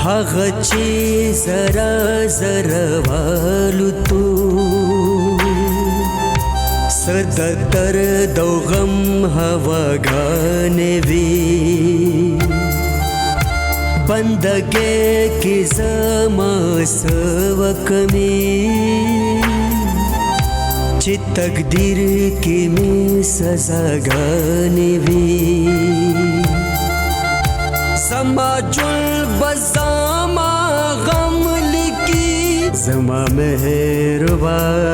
هغه چې زرا زرا والوتو صدتر دو غم هواګانې وي بندګې کې زما سوکمې چې تقدیر کې مې سزاګانې وي زما جل بزما غم لکی زما مهربان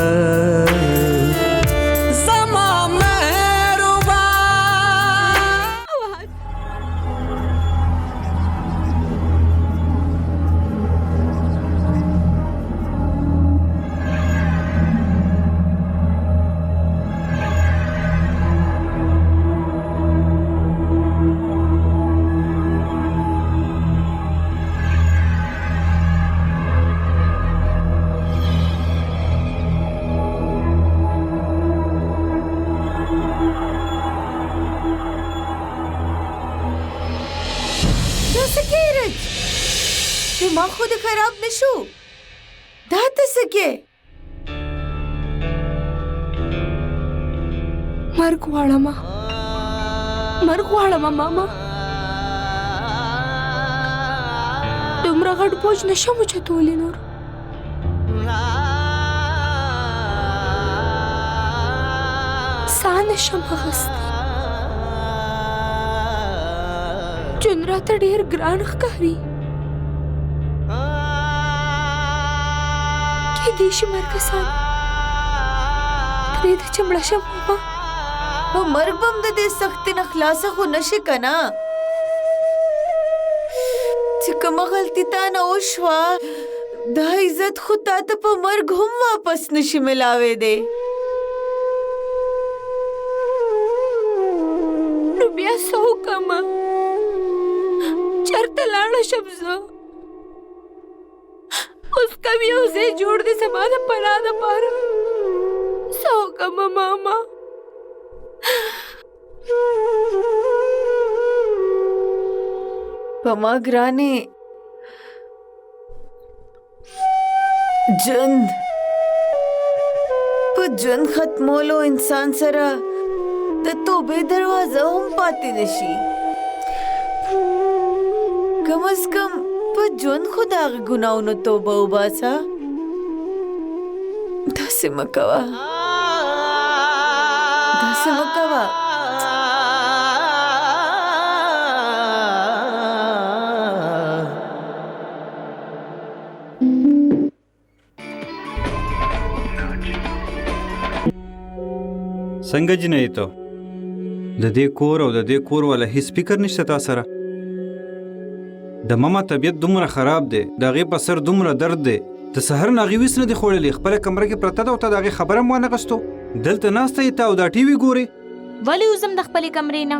दिमाग खुद खराब नशो दात सके مرګ غواړم ماما دومره غټ بوج نشم اوچتولی نور ساه نشم اخیستی جون راته ډېر ګران ښکاري کېدای شي مرګ سان پرېږده چې مړه شم ماما په مرګ به هم د دې سختۍ نه خلاصه خو نشي که نه چې کومه غلطي تا نه وشوه دا عزت خو تا ته په مرګ هم واپس نشي ملاوی نو بیا څه وکړمه چېرته لاړه شم زه اوس کوم یو ځای جوړ دی زما د پناه دپاره څه وکړمه ماما په ما ګرانې ژوند په ژوند ختمولو انسان سره د توبې دروازه هم پاتې نشي کم از کم په ژوند خو د هغې ګناهونو توبه وباسه داسې مه کوه څنګه جنۍ ته د دې کور او د دې کور والا هیڅ فکر نشته تا سره د ماما طبیعت دومره خراب دی د هغې په سر دومره درد دی د سهار نه هغې ویس نه دی خوړلی خپله کمره کې پرته ده او ته د هغې خبره هم وانغستو دلته ناسته یې ته او دا ټي وي ګورې ولې وځم د خپلې کمرې نه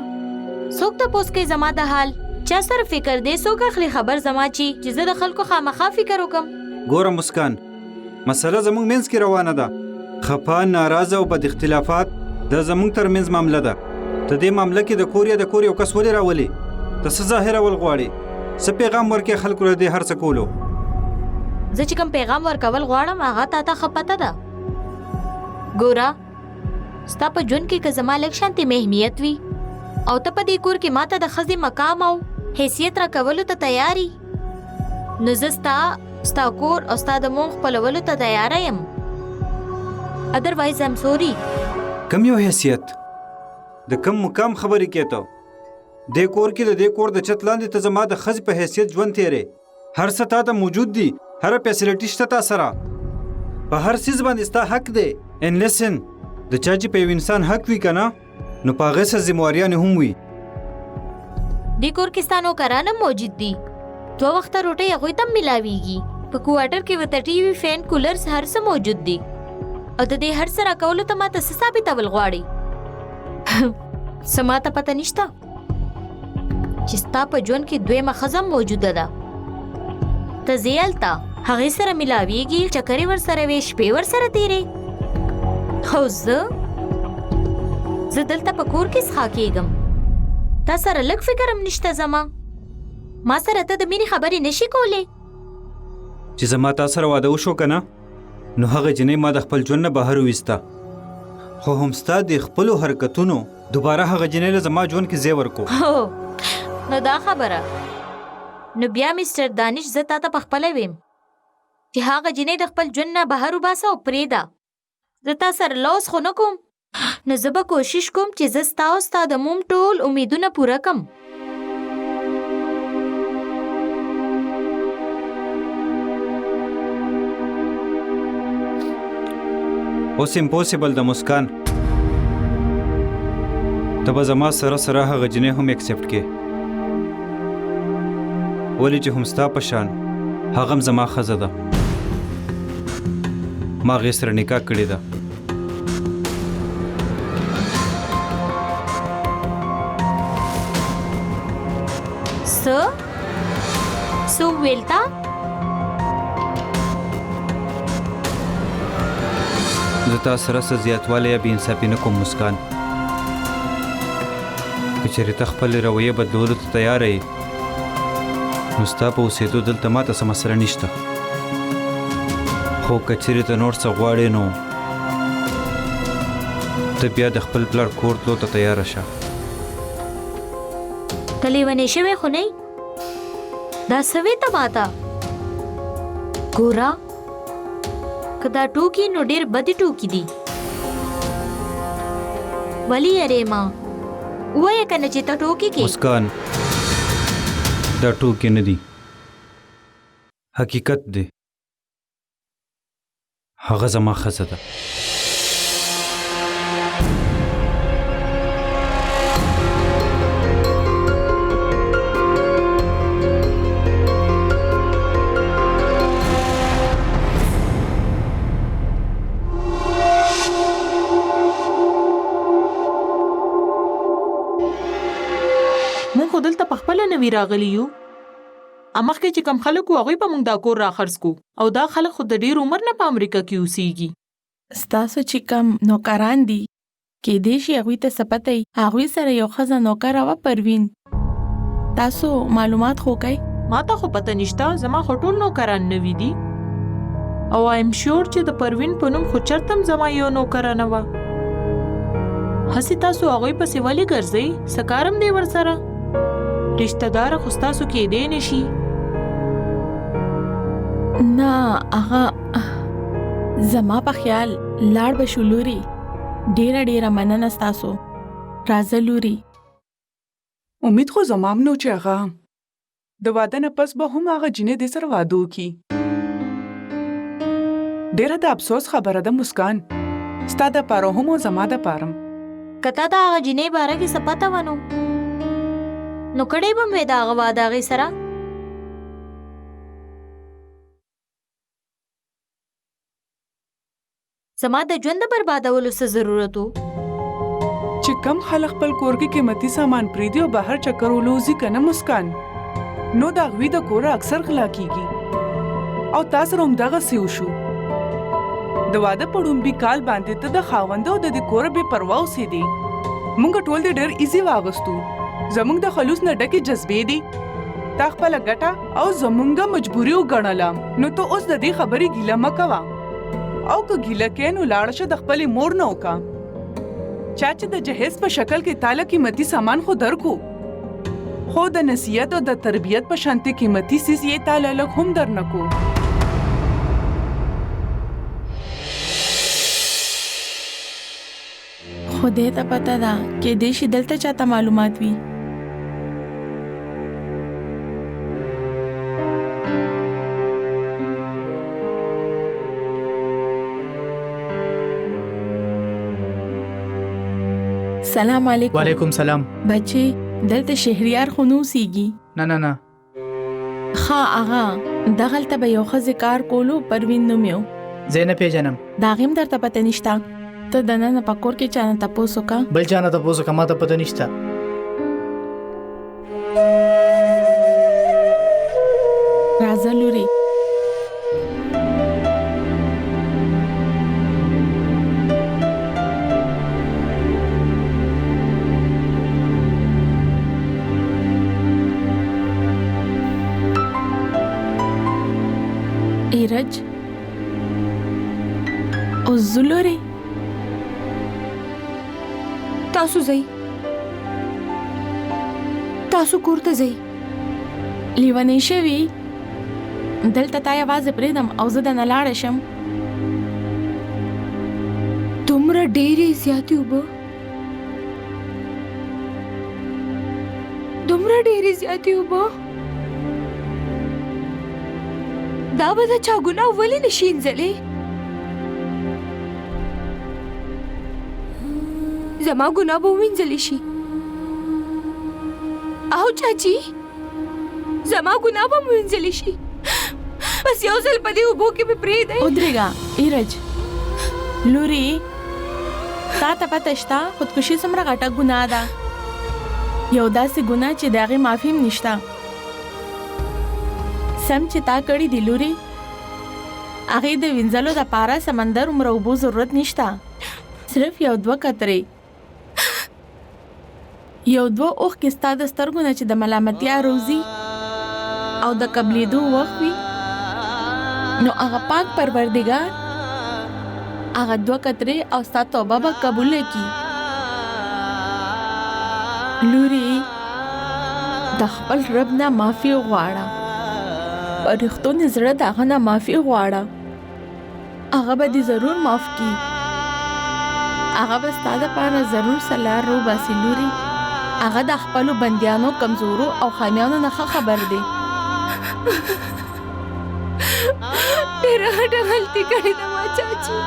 څوک تپوس کوي زما د حال چا سره فکر دی څوک اخلي خبر زما چې زه د خلکو خامخا فکر وکم ګوره مسکان مسله زموږ منځ کې روانه ده خفه ناراضه او بد اختلافات دا زموږ ترمنځ معامله ده ته دې معامله کې د کور یو کس ولې راولې ته څه ظاهرول غواړې څه پیغام ورکې خلکو له دې هر څه کولو زه چې کوم پیغام ورکول غواړم هغه تا ته ښه پته ده ګوره ستا په ژوند کې که زما لږ شانتې اهمیت وي او ته په دې کور کې ماته د ښځې مقام او حیثیت راکولو ته تیار یې نو زه ستا کور او ستا د مونږ خپلولو ته تیاره یم ادروایز ایم سوري کم یو حیثیت د کم مقام خبرې کې ته دې کور کې د دې کور د چت لاندې ته زما د ښځې په حیثیت ژوند تیرې هر څه تا ته موجود دي هره فیسیلیټي شته تا سره په هر څیز باندې ستا حق دی ان لیسن د چا چې په یو انسان حق وي که نه نو په هغې سره ذمهواریانې هم وي دې کور کې ستا نوکران هم موجود دي 2 وخته روټۍ هغوی ته هم میلاویږي په کوارټر کې ورته ټي وي فین کولرز هر څه موجود دي او د دې هر څه راکولو ته ماته څه ثابتول غواړي څه ماته پته نشته چې ستا په ژوند کې دویمه ښځه موجوده ده ته ځې هلته هغې سره میلاویږي چکرې ورسره وې شپې ورسره تېرې او زه دلته په کور کې څښا کېږم تا سره لږ فکر هم نشته زما ما سره ته د مینې خبرې نشي کولی؟ چې زما تا سره واده وشو که نه نو هغه جنۍ ما د خپل ژوند نه بهر وویسته، خو هم ستا د خپلو حرکتونو دوباره هغه جنۍ له زما ژوند کې ځای ورکو. هو نو دا خبره نو بیا مسټر دانش زه تا ته پخپله ویم چې هغه جنۍ د خپل ژوند نه بهر وباسه او پرېږده. زه تا سره لوس خو نه کوم، نو زه به کوشش کوم چې زه ستا او ستا د موم ټول امیدونه پوره کم. اوس امپوسیبل د مسکان ته به زما سره سره هغه جنۍ هم اکسپټ کې، ولې چې هم ستا په شان هغه هم زما ښځه ده، ما هغې سره نکاح کړې ده. څه وویل تا؟ زه تا سره څه زیاتوالی یا بېانصافي نه کوم مسکان. که چېرې ته خپلې رویې بدلولو ته تیاره یې نو ستا په اوسېدو دلته ما ته څه مسله نشته، خو که چېرې ته نور څه غواړې نو ته بیا د خپل پلار کور تلو ته تیاره شه. ته لیونی شوی خو نه دا څه وې ته ماته؟ ګوره که دا ټوکي نو ډېر بدې ټوکي دي. ولې یارې ما ووایه که نه چې ته ټوکې کې؟ مسکان دا ټوکې نه دي، حقیقت دی. هغه زما ښځه ده. مونږ خو دلته پخپله نوي راغلي یو، مخکې چې کم خلک وو هغوی به مونږ دا کور راخرڅ کو، او دا خلک خو د ډېر عمر نه په امریکا کې اوسېږي. ستاسو چې کم نوکران دي کېدای شي هغوی ته څه پته وي، هغوی سره یو ښځه نوکره وه پروین. تاسو معلومات خو کوئ؟ ما ته خو پته نشته، زما خو ټول نوکران نوي دي، او ایم شیور چې د پروین په نوم خو چرته هم زما یو نوکره نه وه. هسې تاسو هغوی پسې ولې ګرځئ؟ څه کار هم دی ورسره؟ رشته داره خو ستاسو کېدی نه شي. نه هغه زما په خیال لاړ به شو لوري. ډېره ډېره مننه ستاسو. راځه لوري. امید خو زما هم نو چې هغه د واده نه پس به هم هغه جنۍ دې سره واده وکړي. ډېره د افسوس خبره ده مسکان، ستا دپاره هم او زما دپاره هم. که تا د هغه جنۍ باره کې څه پته وه نو کړی به مې د هغه واده هغې سره. زما د ژوند د بربادولو څه ضرورت و؟ چې کم خلک خپل کور کې قیمتي سامان پرېږدي او بهر چکر ولوځي که نه مسکان، نو د هغوی د کوره اکثر غلا کېږي، او تا سره همدغسې وشو. د واده په ړومبي کال باندې ته د خاوند او د دې کوره بې پروا اوسېدې. موږ ټول دې ډېر ایزي واغوستو، زموږ د خلوص نه ډکې جذبې دي. تا خپله ګټه او زموږ مجبوري وګڼله، نو ته اوس د دې خبرې ګیله مه کوه، او که ګیله کې نو لاړه شه د خپلې مور نه وکړه. چا چې د جهیز په شکل کې تاله قیمتي سامان خو درکو، خو د نصیحت او د تربیت په شانتې قیمتي څیز یې تاله لږ هم درنکو. خدای ته پته ده کېدای شي دلته چاته معلومات وي. سلام علیکم. وعلیکم سلام. بچې دلته شهریار خو نه اوسېږي؟ نه نه نه. ښه هغه دغلته به یو ښځې کار کولو، پروین نوم یې و. زه نه پېژنم. د هغې هم درته پته نشته؟ ته دننه په کور کې چا نه تپوس وکړه؟ بل چا نه تپوس وکړه، ما ته پته نشته. راځه لورې. ایرج او زلوري تاسو ځئ تاسو کور ته ځئ لیونی شوي دلته تا یوازې پرېږدم او زه دننه لاړه شم دومره ډېرې زیاتې اوبه دا به د چا ګناه ولې نشي انځلی زما ګناه به وینځلی شي او چاچی زما ګناه به وینځلی شي بس یو ځل په دې اوبو کې مې پرېږدئ ودرېږه ایرج لوري تا ته پته شته خودکشي څومره غټه ګناه ده یو داسې ګناه چې د هغې معافي هم نشته سم چې تا کړي دي لوري هغې د وینځلو دپاره سمندر عمره اوبو ضرورت نشته صرف یو 2 قطرې یو 2 اوښکې ستا د سترګو نه چې د ملامتیا روزي او د قبلېدو وخت وي نو هغه پاک پروردګار هغه 2 قطرې او ستا توبه به قبوله کړي لوري د خپل رب نه معافي غواړه په رښتونې زړه د هغه نه معافي غواړه هغه به دې ضرور معاف کړي هغه به ستا دپاره ضرور سلار روباسي لوري هغه د خپلو بندیانو کمزورو او خامیانو نه ښه خبر دی ډېره غټه غلطي کړې ده ما چاچي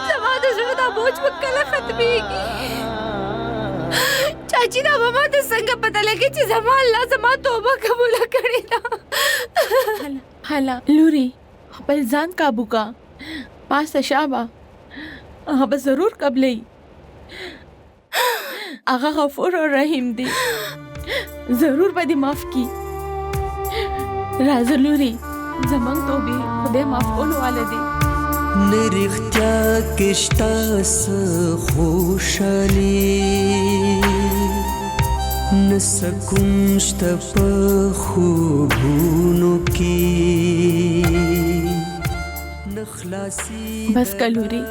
زما د زړه دا بوج به کله ختمېږي چاچی دا به ماته څنګه پته لګي چې زما الله زما توبه قبوله کړې ده هله لوري خپل ځان کابو کا پاسه شابه هغه به ضرور قبلوي هغه غفور او رحیم دی ضرور به دې معاف کړي راځه لوري زمونږ توبې خدای معاف کولو والا دی نرختیا کشتا څه خوشحالي نه سکون شته په خوبونو کې نه خلاصي بس کلوري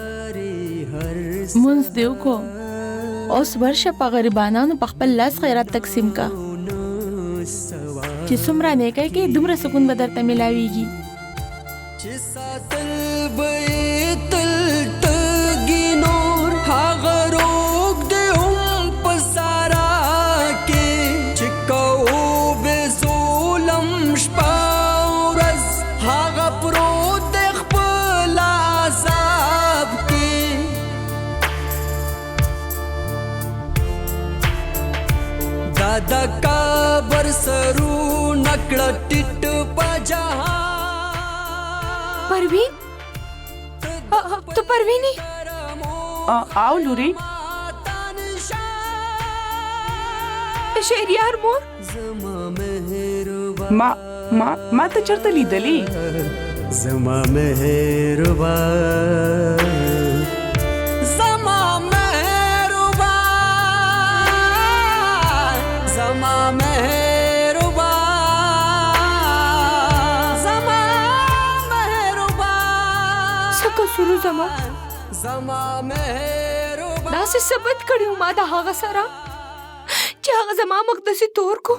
مونځ دې وکړو اوس ورشه په غریبانانو په خپل لاس خیرات تقسیم کا چې څومره نیکۍ کوي دومره سکون به درته میلاویږي چې ساتل به تل تګي نور هغه روږ دی هم په سارا کې چې کوو به ظلم شپه ورځ هغه پروت دی خپل عذاب کې دا د کابر سرونه کړه ټیټ په جهان پروین تو پروینی آو لوري شهریار مور ما ته چرته لیدلی زما مهربان زما مهربان زما سلو زما داسې ثبت کړیو ما د هغه سره چې هغه زما مقدسي تور کو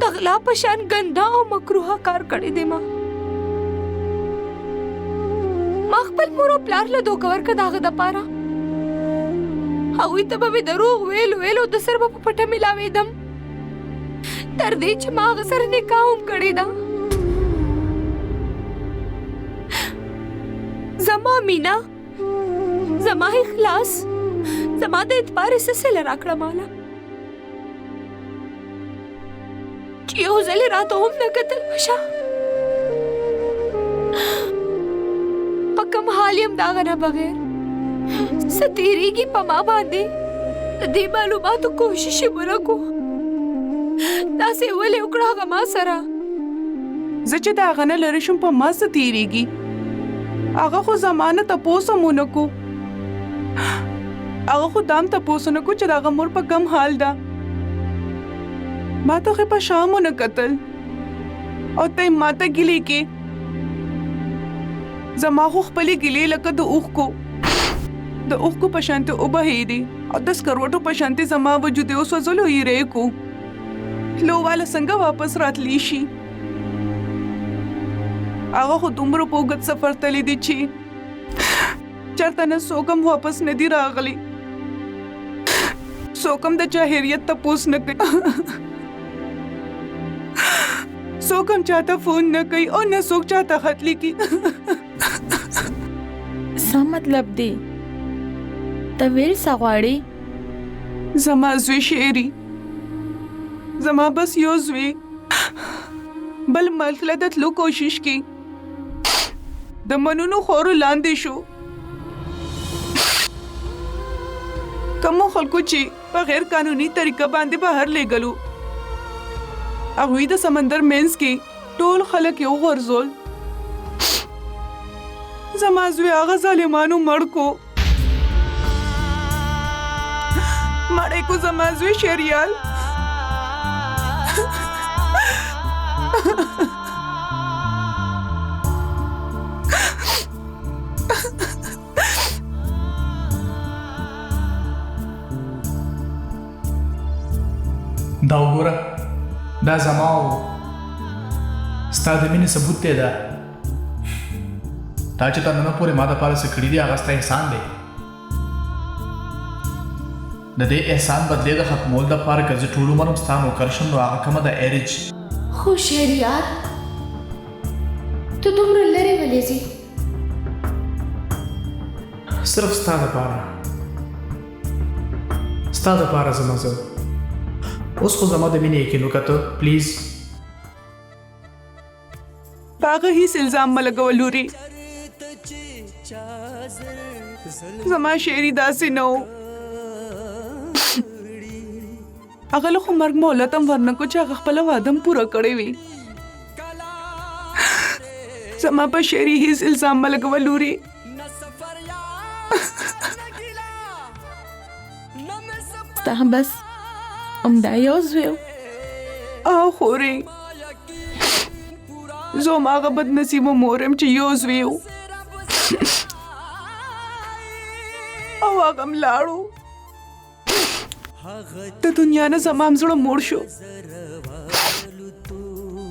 تغلا پشان ګنده او مکروه کار کړی دی ما خپل مور او پلار له دوکه ورکړه د هغه دپاره هغوی ته به مې دروغ ویل او د سر به په پټه میلاوېدم تر دې چې ما هغه سره نکاح هم کړې ده زما مینا زما اخلاص زما د اعتبار سلسله راکړه ماله چې یو ځل راته هم نه کتل بشه په کوم حال یم د هغه نه بغیر څه تېرېږي په ما باندې د دې معلوماتو کوشش یې ونه کو داسې ولې وکړه هغه ما سره زه چې د هغه نه لرې شم په ما څه تېرېږي هغه خو زما نه تپوس هم ونه کو هغه خو دام تپوس نه کو چې د هغه مور په کم حال ده. ما ته خو په شام ونه کتل او ته ما ته ګیلې کې زما خو خپلې ګیلې لکه د اوښکو په شانتې وبهېدې او د سکروټو په شانتې زما وجود یې وسوځلو یې ریکو لو والا څنګه واپس راتلی شي. هغه خو دومره په اوږد سفر تللی دی چې چېرته نه څوک هم واپس نه دي راغلی. څوک هم د چا هریت تپوس نه کوي څوک هم چاته فون نه کوي او نه څوک چاته خط لیکي. څه مطلب دی؟ ته ویل څه غواړې؟ زما زوی شعري زما بس یو زوی بل ملک له د تلو کوشش کی د منونو خورو لاندې شو. کومو خلکو چې په غیر قانوني طریقه باندې بهر لېږلو هغوی د سمندر مینځ کې ټول خلک یو غورځول. زما زوی هغه ظالمانو مړ کو مړی کو زما زوی شریال. دا وګوره دا زما او ستا د مینې ثبوت دی. دا چې تا نن پورې ما دپاره څه کړي دي هغه ستا احسان دی. د دې احسان بدلې د ختمولو دپاره که زه ټول عمر هم ستا نوکر شم نو هغه کمه د ایرج. خو شهریار ته دومره لرې ولې ځې؟ صرف ستا دپاره زما زه اوس خو زما د مینې یقین وکړه پلیز. په هغه هیڅ الزام مه لګوه لورې. زما شعري داسې نه و. هغه له خو مرګ مهلت هم ورنکو چې هغه خپله واده هم پوره کړی وي. زما په شعري هیڅ الزام مه لګوه لورې. ستا بس همدا یو زوی و؟ او خورې زه هماغه بدنصیبه مور یم چې یو زوی و او هغه هم لاړو. د دنیا نه زما هم زړه موړ شو.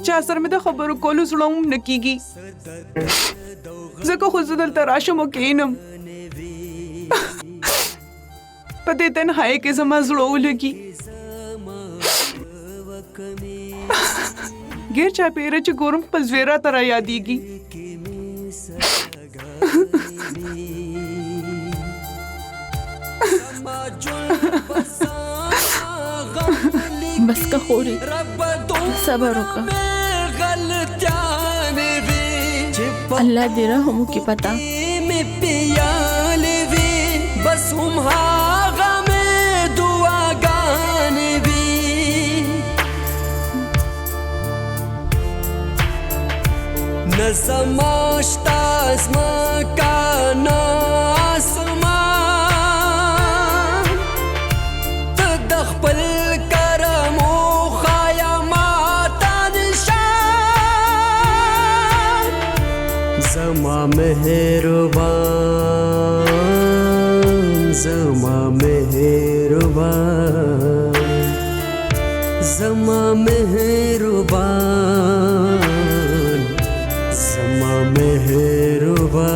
چا سره مې د خبرو کولو زړه هم نه کېږي. ځکه خو زه دلته راشم او کښېنم په دې تنهایۍ کې زما زړه ولګي. غیر چاپېره چې ګورم خپل زوی راته را یادېږي. بس که خورې صبر وکړه. الله دې رحم وکړي پتا. بس هم هاغه مې دعاګانې وي. نه زما شته ځمکه نه اسمان ته د خپل کرم وښایه ماته نشان. زما مهربان زما مهربان زما مهربان زما مهربان.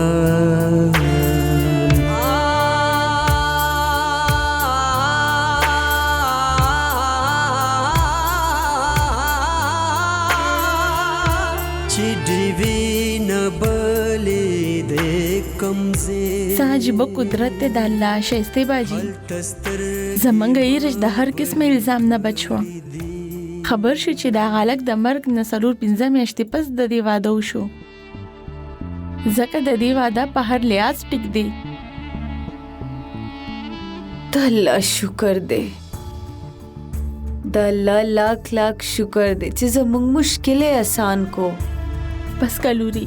چې ډیوی نه بلې د کمزې څه عجیبه قدرت دی د الله ښایستې باجي. زمونږ ایرج د هر قسم الزام نه بچ شوه. خبر شو چې دا هلک د مرګ نه 4-5 میاشتې پس د دې واده وشو. ځکه د دې واده په هر لحاظ ټیک دی. د الله شکر دی. د الله لاک لاک شکر دی چې زموږ مشکل آسان کو. بس کلوري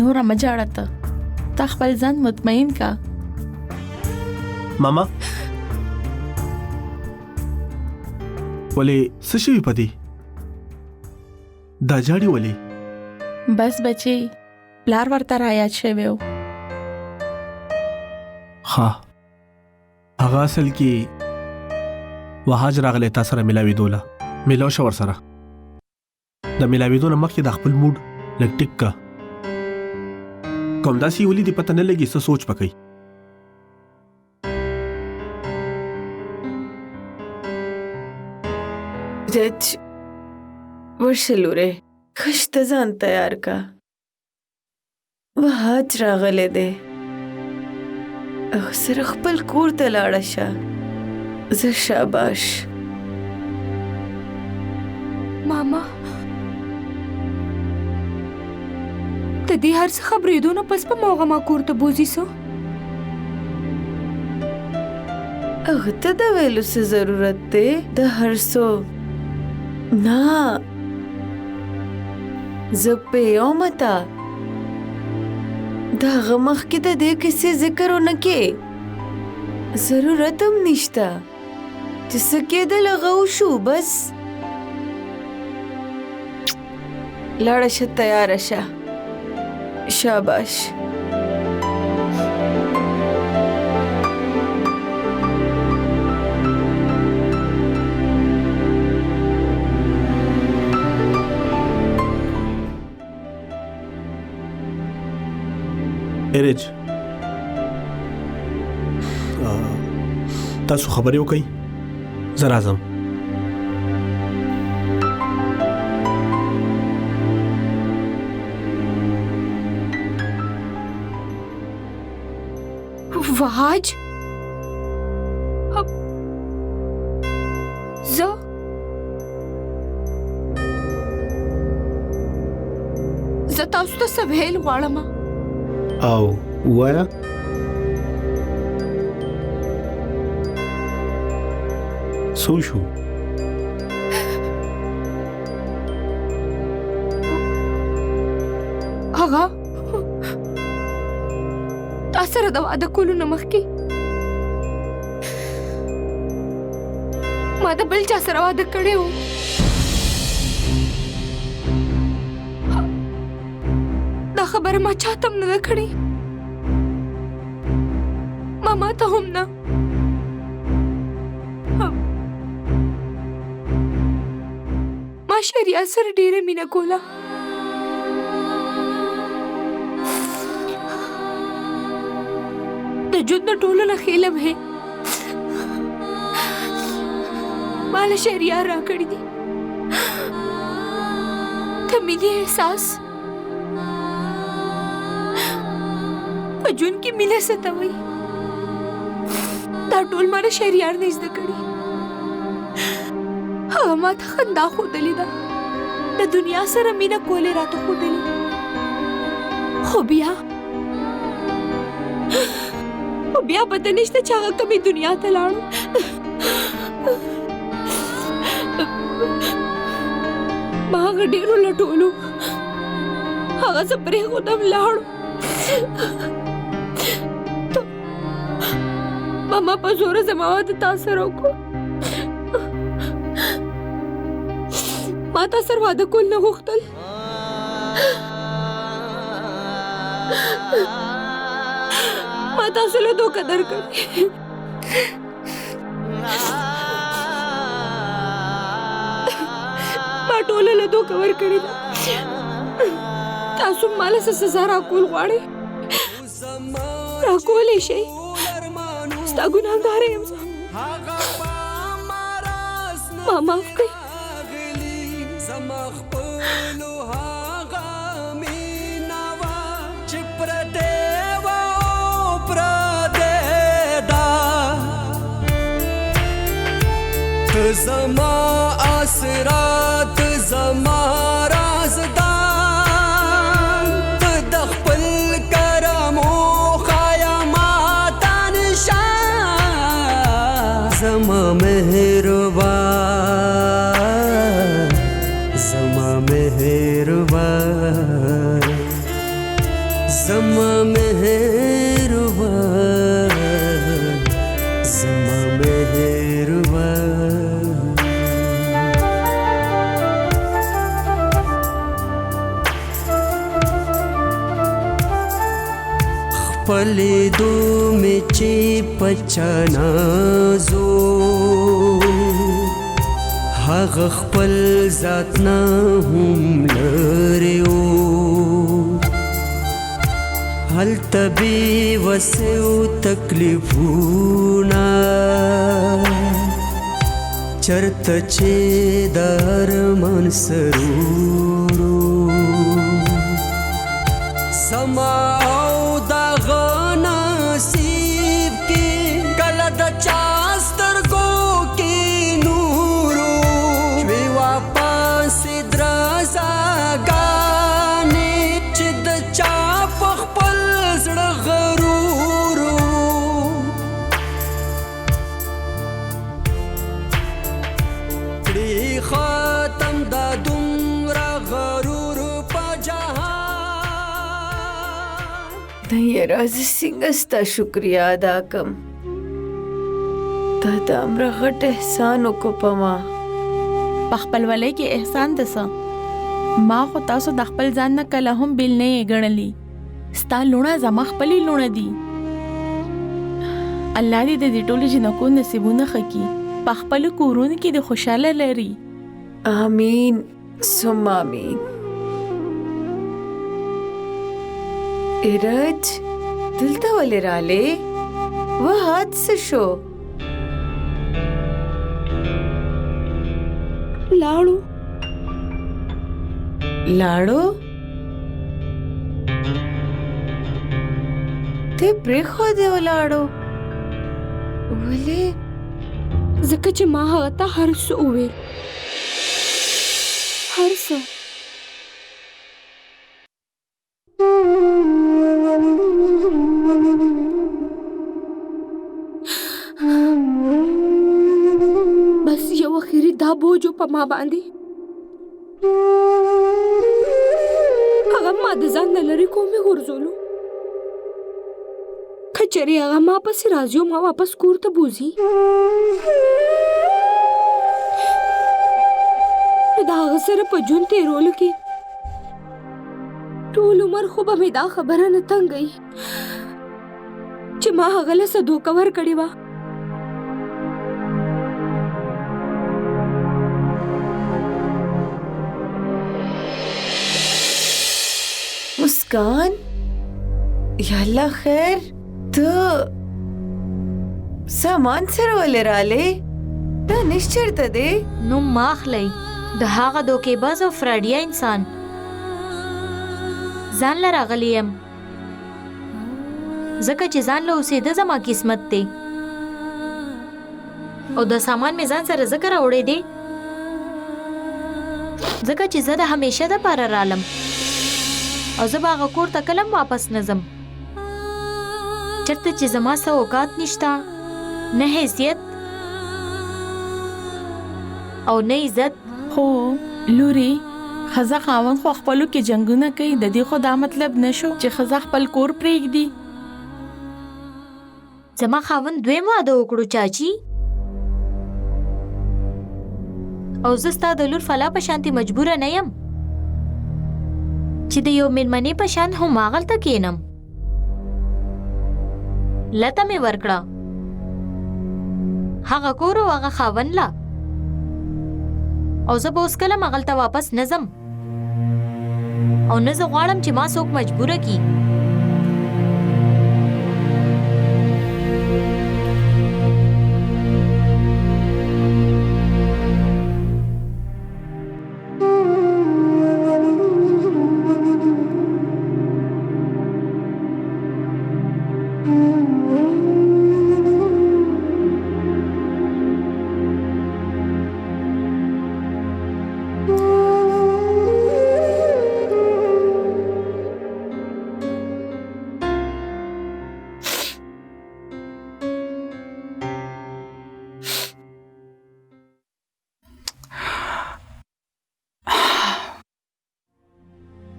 نور مجاړه ته تا خپل ځان مطمئن کا. ماما ولې څه شوي پدې دا جاړي ولې بس بچي پلار ورته رایاد شوی و. ها هغه اصل کې وهاج راغلی تا سره ملاوېدو له میلاو شه ورسره د ملاوېدو نه مخکې د خپل موډ لږ ټیک که کوم داسې ولې دې پته نه لګي څه سوچ پکوي رچ ورشه لورې خشته ځان تیار کا وهاج راغلی دی او سره خپل کور ته لاړه شه زه شاباش ماما د دې هر څه خبرېدو نه پس په موغه ما کور ته بوځي سو هغه ته د ویلو څه ضرورت دی د هر څه نه زه پیوم تا د هغه مخکې د دې کیسې ذکر ونه کې ضرورت هم نشته چې څه کېدل هغه وشو بس لاړه شه تیاره شه شاباش ایرج تاسو خبرې وکئ زه راځم وهاج زه تاسو ته څه ویل غواړم او وایا څه شو هغه تا سره د واده کولو نه مخکې ما د بل چا سره واده کړی و دا خبره ما چاته هم نه ده کړې ما ته هم نه ما شریعت سره ډېره مینه کوله د ژوند د ټولو نه ښې لمحې ما له شریعت راکړي دي د مینې احساس په ژوند کې مینه څه ته وایي دا ټول ما له شریعت نه زده کړي هغه ما ته خندا ښودلې ده د دنیا سره مینه کول یې راته ښودلې خو بیا پته نشته چې هغه کومې دنیا ته لاړو ما هغه ډېرو لټولو هغه زه پرېښودم لاړو ماما په زوره زما واده تا سره وکړو ما تا سره واده کول نه غوښتل ما تاسو له دوکه درکړې ما ټوله له دوکه ورکړې ده تاسو ماله څه سزا راکول غواړئ راکولی شئ ستا ګناهګاره یم زه ما معاف کړئ زما اسرات زما رازدان د خپل کرمو خیامات نشان زما مهربان زما مهربان زما مهربان زما مهربان پلیدو می چی پچنازو هغه خپل ذات نه هم لریو هلته بې وسې و تکلیفونه چرته چې د ارمان سرورو زما او دغه نصیب کې کله د چا سترګو کې نورو شوې واپسې درزاګانې چې د چا په خپل زړه غرورو کړي ختم دا دومره غرور په جهان نه راز څنګه ستا شکریا ادا کم تا د امره غټ احسان وکړو په ما په خپلولۍ کې احسان ده څه ما خو تاسو د خپل ځان نه کله هم بیل نه یې ګڼلي ستا لوڼه زما خپلې لوڼه دي الله دې د دې ټولو جنکو نصیبونه ښه کړي په خپلو کورونو کې د خوشحاله لري آمین ثم آمین ایرج دلته ولې رالې وحات څه شو لاړو ته پرېښودې ولاړو ولې ځکه چې ما هغه ته هر څه وویل هر څه بس یو اخیری دا بوج په ما باندې هغه ما د ځان نه لرې کومې غورځولو که چېرې هغه ما پسې راځي او ما واپس کور ته بوځي نو د هغه سره په ژوند تېرولو کې ټول عمر خو به مې دا خبره نه تنګوي چې ما هغه له څه دوکه ورکړې وه مسکان یا الله خیر ته سامان سره ولې رالې دانش چېرته دی نو ما اخلئ د هغه دوکېباز او فراډیا انسان ځان له راغلی یم ځکه چې ځان له اوسېده زما قسمت دی او د سامان مې ځان سره ځکه راوړی دی ځکه چې زه د همیشه دپاره رالم او زه به هغه کور ته کله واپس نه ځم چېرته چې زما څه اوقات نشته نه حیثیت او نه عزت خو لوري ښځه خاوند خو خپلو کې جنګونه کوي د دې خو دا مطلب نشو چې ښځه خپل کور پرېږدي زما خاوند دویم واده وکړو چاچی او زه ستا د لور فلا په شانتي مجبوره نه یم چې د یو مېلمنې په شان هم هغلته کښېنم لته مې ورکړه هغه کور او هغه خاوند لا او زه به اوس کله هغلته واپس نه ځم او نه زه غواړم چې ما څوک مجبوره کړي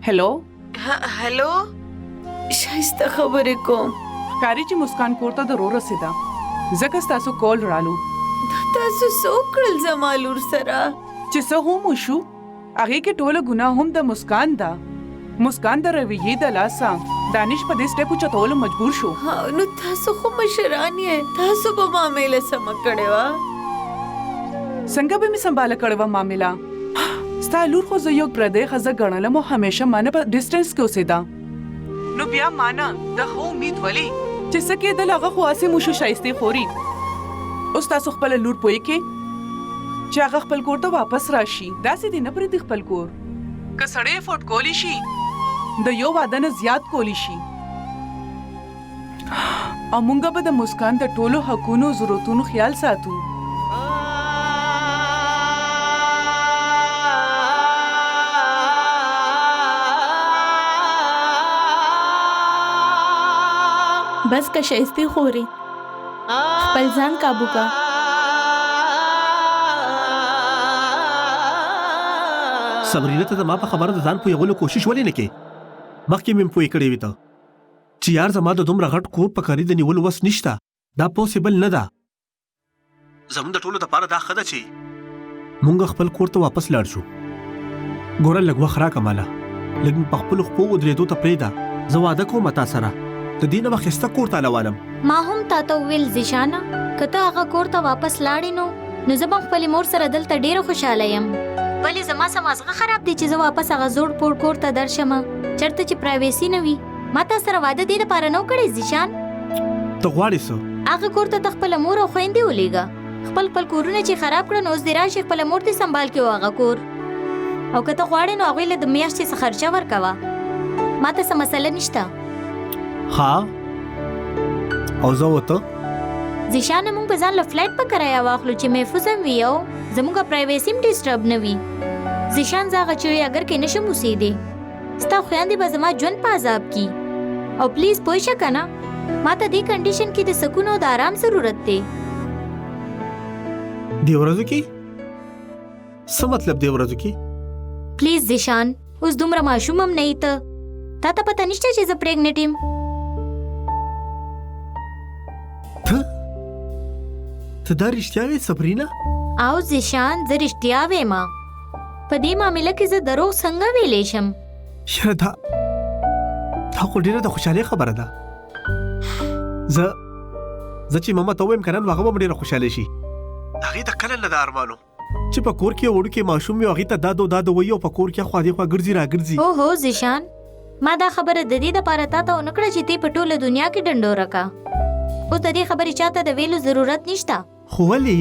هلو هلو شایسته خبرې کوم ښکاري چې مسکان کور ته ضرور رسېده ځکه ستاسو کول رالو تاسو څه وکړل زما لور سره چې څه هم وشو هغې کې ټوله ګناه هم د مسکان ده مسکان د رویې د لاسه دانش په دې سټیپ چتولو مجبور شو. ها نو تاسو خو مشران یې، تاسو به معامله سم کړې وه. څنګه به مې سنباله کړې وه معامله؟ ستا لور خو زه یو پردی ښځه ګڼلم او همیشه مانه په ډسټنس کې اوسېده. نو بیا مانه د ښه امید ولې چې څه کېدل هغه خو هسې موشو شایستې خوري. اوس تاسو خپله لور پوهېږئ چې هغه خپل کور ته واپس راشي. داسې دې نه پرېږدي خپل کور. که سړی افورډ کولی شي د یو واده نه زیات کولی شي. او مونږ به د مسکان د ټولو حقونو ضرورتونو خیال ساتو. بس که شایستی خوري خپل ځان قابو کا. صبرینه ته ما په خبره د ځان پوهېدلو کوشش ولې نه کوې؟ مخکې مې پوهې کړې وې ته چې یار زما د دومره غټ کور په کاري د نیولو وس نشته. دا پوسیبل نه ده. زموږ د ټولو دپاره دا ښه ده چې مونږ خپل کور ته واپس لاړ شو. ګوره لږ وخت راکړه ماله، لږ مې په خپلو خپو ودرېدو ته پرېږده. زه واده کوم تا سره، د دې نه به ښایسته کور ته روانم. ما هم تا ته وویل زیشانه که ته هغه کور ته واپس لاړې نو زه به خپلې مور سره دلته ډېره خوشحاله یم. ولې زما څه مازغه خراب دی چې زه واپس هغه زوړ پوړ کور ته درشم چېرته چې پرایویسي نه وي. ما تا سره واده دې لپاره نه و کړی زیشان. ته غواړې څه؟ هغه کور ته ته خپله مور او خویندې ولېږه. خپل کورونه چې خراب کړه نو اوس دې راشي خپله مور دې سنبال کړي هغه کور. او که ته غواړې نو هغوی له د میاشتې څه خرچه ورکوه. ما ته څه مسله نشته. ها او زه وته زیشانه مونږ به ځان له فلایټ په کرایه واخلو چې محفوظ هم وي او زموږ پرایویسي هم ډسټرب نه وي. زیشان زه هغه چړیاګر کې نشم اوسېدی. ستا خویندې به زما ژوند په عذاب کي. او پلیز پوه شه که نه ما ته دې کنډیشن کې د سکون او د آرام ضرورت دی. دې ورځو کې څه مطلب دې ورځو کې؟ پلیز زیشان اوس دومره ماشوم هم نه یې ته. تا ته پته نشته چې زه پریګنټ یم. ته دا رښتیا وې صبرینا؟ او زیشان زه رښتیا ویم. په دې معامله کې زه دروغ څنګه ویلی شم؟ یاره دا خو ډېره د خوشحالۍ خبره ده. زه چې ماما ته ووایم که نه نو هغه به م ډېره خوشحاله شي. هغې ته کله نه د ارمانو چې په کور کې وړوکی ماشوم وي او هغې ته دادو دادو وایي او په کور کې خوا دې خوا ګرځي راګرځي. اوهو زیشان ما دا خبره د دې دپاره تا ته ونه کړه چې تی په ټوله دنیا کې ډنډوره کا. اوس د دې خبرې چاته د ویلو ضرورت نشته. خو ولې؟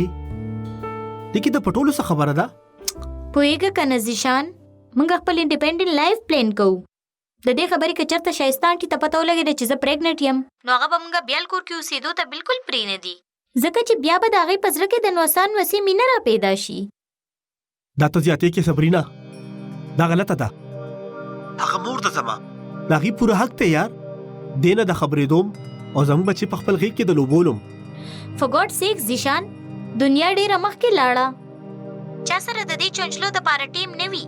لیکن د په ټولو څه خبره ده؟ پوهېږه که نه زیشان موږ خپل انډیپینډنټ لایف پلان کوو. د دې خبرې که چېرته ښایسته انټي ته پته ولګېده چې زه پریګنټ یم نو هغه به موږ بیل کور کې اوسېدو ته بالکل پرېنږدي. ځکه چې بیا به د هغې په زړه کې د نوسان وسې مینه را پیدا شي. دا ته زیاتې کې صبرینا، دا غلطه ده. هغه مور ده زما، د هغې پوره حق دی یار. دې نه د خبرېدوم او زموږ بچې په خپل غېږ کې د لوبولم. For God's sake زیشان دنیا ډېره مخکې لاړه. چا سره د دې چونچلو دپاره ټیم نه وي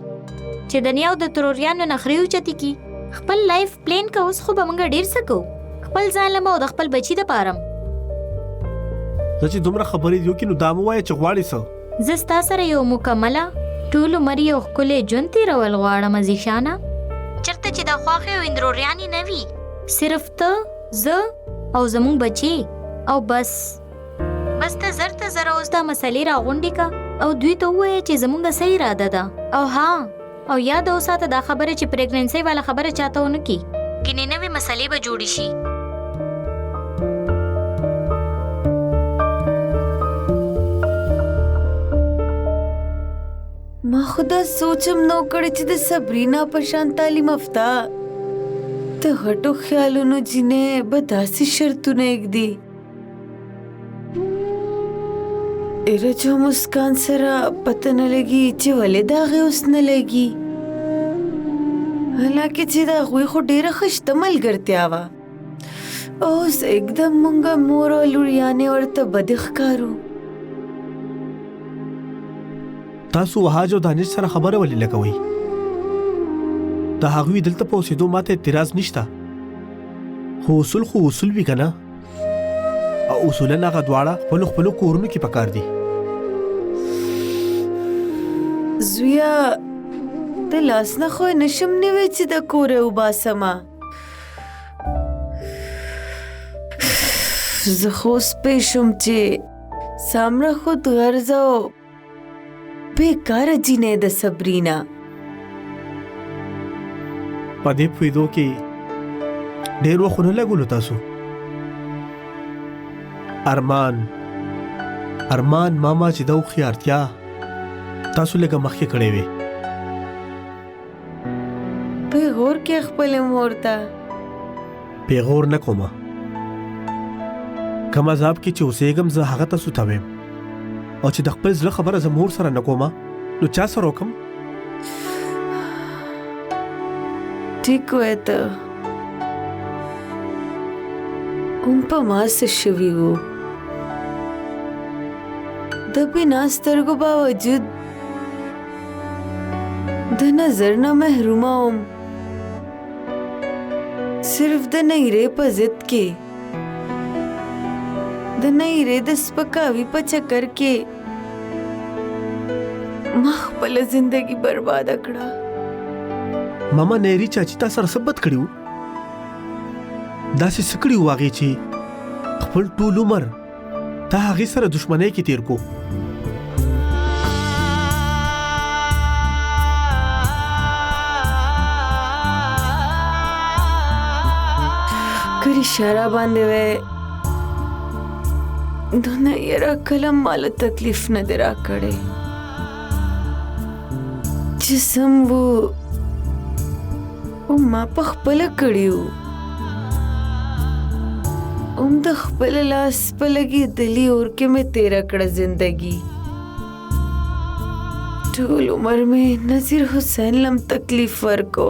چې د نیا او د تروریانو نخرې اوچتې کي. خپل لایف پلان که اوس خو به موږ ډېر څه کوو خپل ځان لمه او د خپل بچي دپاره. زه چې دومره خبرې دي وکړي نو دا مه وایه چې غواړې څه. زه ستا سره یو مکمله ټول عمر یو ښکلی ژوند تېرول غواړم زیشانه. چېرته چې دا خواښې او اندروریانې نه وي، صرف ته زه او زموږ بچې او بس ته زر اوس دا مسلې راغونډې که او دوی ته ووایه چې زموږ څه اراده ده. او ها او یاد وساته دا خبره چې پریګننسۍ والا خبره چاته ونه کړي، ګینې نوې مسلې به جوړې شي. ما خدا سوچم نو کړی چې د صبرینا په شان تعلیم یافته د غټو خیالونو جینې به داسې شرطونه ایږدي. ایره جو مسکان سره پته نه لګي چې ولې د هغې اوس نه لګي، حالانکې چې د هغوی خو ډېره ښه شته ملګرتیا وه. اوس एकदम مونږه مور او لوریانې ورته بدې ښکارو. تاسو وهاج او دانش سره خبره ولې لګوئ؟ د هغوی دلته په اوسېدو ماته اعتراض نشته، خو اصول خو اصول وي که نه، او اصولا هغه دواړه خپلو کورونو کې پکار دي. زویا د لاس نه خو نشم نیوی چې د کوره وباسمه زه خو اوس پوه شوم چې سامره خود غرض او بېکاره جینۍ د صبرینا په دې پوهېدو کې ډېر وخت ونه لګولو تاسو ارمان ماما چې د هوښیارتیا تاسو لږه مخکې کړې وې پیغور کې خپلې مور ته پیغور نه کومه کوم عذاب کې چې اوسېږم زه هغه تاسو ته ویم او چې د خپل زړه خبره زه مور سره نه کومه نو چا سره وکم ټیک وایې ته هم په ما څه شوي وو د بنا سترګو باوجود د نظر نه محرومه وم صرف د نیرې په ضد کې د نیرې د سپکاوي په چکر کې ما خپله زندگی برباده کړه ماما نیری چاچی تا سره ثبت کړیو داسې څه کړي وو هغې چې خپل ټول عمر تا هغې سره دښمنۍ کې تیر کو که اشاره باندې وی دونه یره کلم ماله تکلیف نه دی راکړی جسم وو او ما په خپله کړي وو هم د خپل لاس په لګېدلي اور کې مې تېره کړه زندګي ټول عمر مې نذیر حسین لم تکلیف ورکو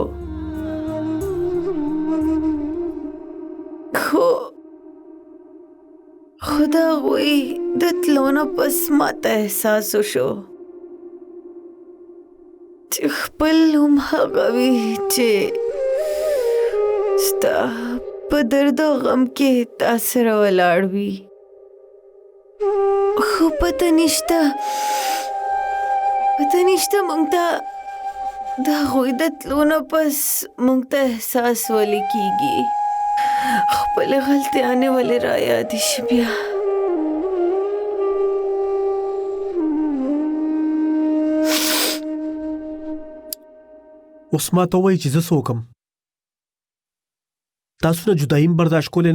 خدا غوی د تلو نه پس ماته احساس وشو چې خپل هم هغه وي چې ستا په درد او غم کې تا سره ولاړ وي خو پته نشته موږ ته د هغوی د تلو نه پس موږ ته احساس ولې کېږي خپلې غلطیانې ولې رایادې شي بیا اوس ما ته ووایي چې زه څه وکړم تاسو نه جدایي م برداشت کولی